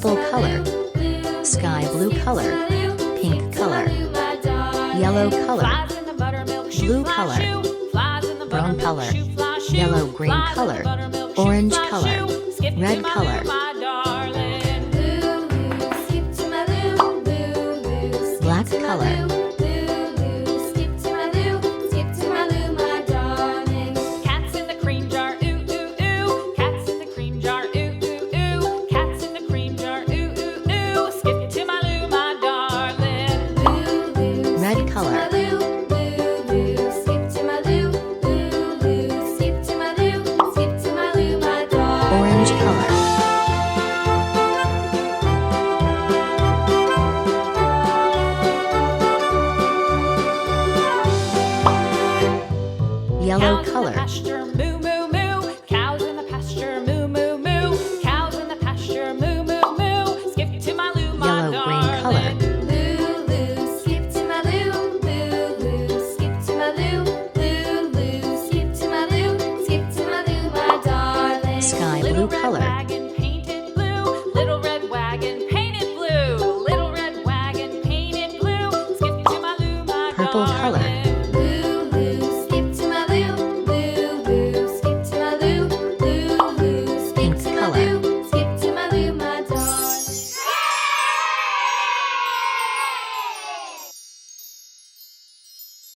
purple color, sky blue color, pink color, yellow color, blue color, brown color, yellow-green color, orange color, red color, black color, red color, orange color, yellow color,